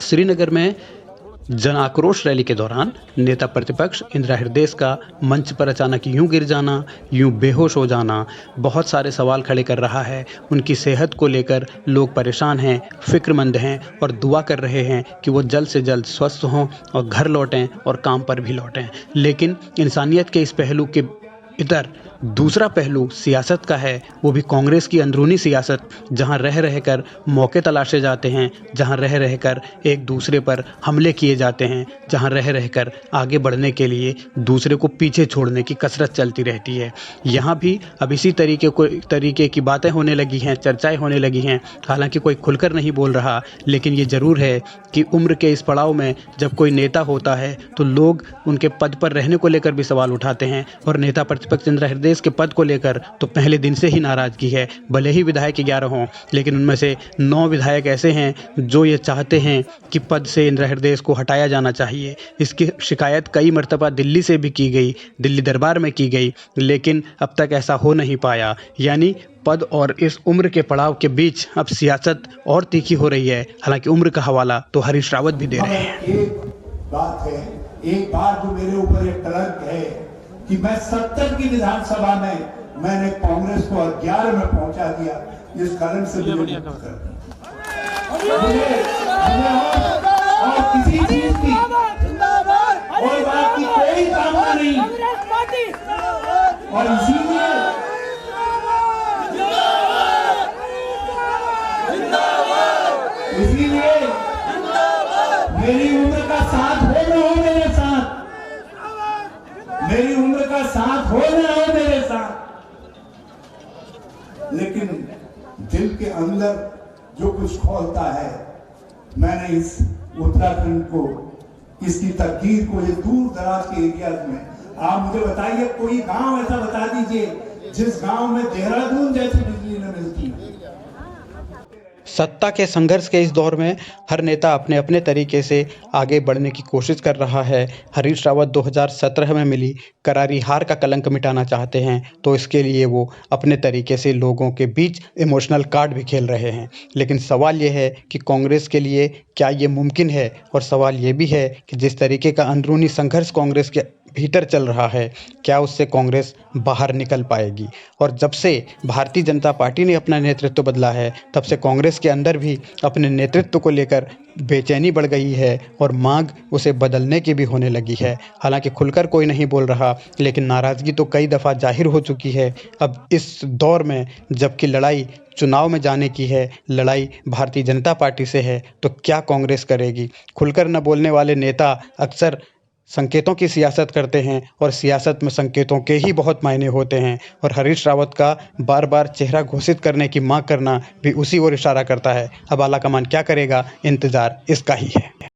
श्रीनगर में जन आक्रोश रैली के दौरान नेता प्रतिपक्ष इंदिरा हृदयेश का मंच पर अचानक यूं गिर जाना, यूं बेहोश हो जाना बहुत सारे सवाल खड़े कर रहा है। उनकी सेहत को लेकर लोग परेशान हैं, फ़िक्रमंद हैं और दुआ कर रहे हैं कि वो जल्द से जल्द स्वस्थ हों और घर लौटें और काम पर भी लौटें। लेकिन इंसानियत के इस पहलू के इधर दूसरा पहलू सियासत का है, वो भी कांग्रेस की अंदरूनी सियासत, जहां रह रहकर मौके तलाशे जाते हैं, जहां रह रहकर एक दूसरे पर हमले किए जाते हैं, जहां रह रहकर आगे बढ़ने के लिए दूसरे को पीछे छोड़ने की कसरत चलती रहती है। यहाँ भी अब इसी तरीके की बातें होने लगी हैं, चर्चाएं होने लगी हैं। हालांकि कोई खुलकर नहीं बोल रहा, लेकिन ये ज़रूर है कि उम्र के इस पड़ाव में जब कोई नेता होता है तो लोग उनके पद पर रहने को लेकर भी सवाल उठाते हैं। और नेता प्रतिपक्ष इंदिरा हृदयेश के पद को लेकर तो पहले दिन से ही नाराजगी है। भले ही विधायक 11 हों, लेकिन उनमें से 9 विधायक ऐसे हैं जो ये चाहते हैं कि पद से इंदिरा हृदयेश को हटाया जाना चाहिए। इसकी शिकायत कई मर्तबा दिल्ली से भी की गई, दिल्ली दरबार में की गई, लेकिन अब तक ऐसा हो नहीं पाया। यानी पद और इस उम्र के पड़ाव के बीच अब सियासत और तीखी हो रही है। हालांकि उम्र का हवाला तो हरीश रावत भी दे रहे हैं। एक बात है, एक बात जो मेरे ऊपर एक कलंक है कि मैं 70 की विधानसभा में मैंने कांग्रेस को 11 में पहुंचा दिया। इस कारण से मुझे और किसी चीज की और बात की कोई कामना नहीं। और इसीलिए मेरी उम्र का साथ हो ना हो मेरे साथ, मेरी उम्र का साथ हो ना हो मेरे साथ, लेकिन दिल के अंदर जो कुछ खोलता है, मैंने इस उत्तराखंड को, इसकी तकदीर को, ये दूर दराज के एरिया में, आप मुझे बताइए कोई गांव ऐसा बता दीजिए जिस गांव में देहरादून जैसी बिजली न मिलती। सत्ता के संघर्ष के इस दौर में हर नेता अपने अपने तरीके से आगे बढ़ने की कोशिश कर रहा है। हरीश रावत 2017 में मिली करारी हार का कलंक मिटाना चाहते हैं, तो इसके लिए वो अपने तरीके से लोगों के बीच इमोशनल कार्ड भी खेल रहे हैं। लेकिन सवाल ये है कि कांग्रेस के लिए क्या ये मुमकिन है, और सवाल ये भी है कि जिस तरीके का अंदरूनी संघर्ष कांग्रेस के भीतर चल रहा है, क्या उससे कांग्रेस बाहर निकल पाएगी। और जब से भारतीय जनता पार्टी ने अपना नेतृत्व बदला है, तब से कांग्रेस के अंदर भी अपने नेतृत्व को लेकर बेचैनी बढ़ गई है और मांग उसे बदलने की भी होने लगी है। हालांकि खुलकर कोई नहीं बोल रहा, लेकिन नाराज़गी तो कई दफ़ा जाहिर हो चुकी है। अब इस दौर में जबकि लड़ाई चुनाव में जाने की है, लड़ाई भारतीय जनता पार्टी से है, तो क्या कांग्रेस करेगी। खुलकर न बोलने वाले नेता अक्सर संकेतों की सियासत करते हैं, और सियासत में संकेतों के ही बहुत मायने होते हैं। और हरीश रावत का बार बार चेहरा घोषित करने की मांग करना भी उसी ओर इशारा करता है। अब आलाकमान क्या करेगा, इंतज़ार इसका ही है।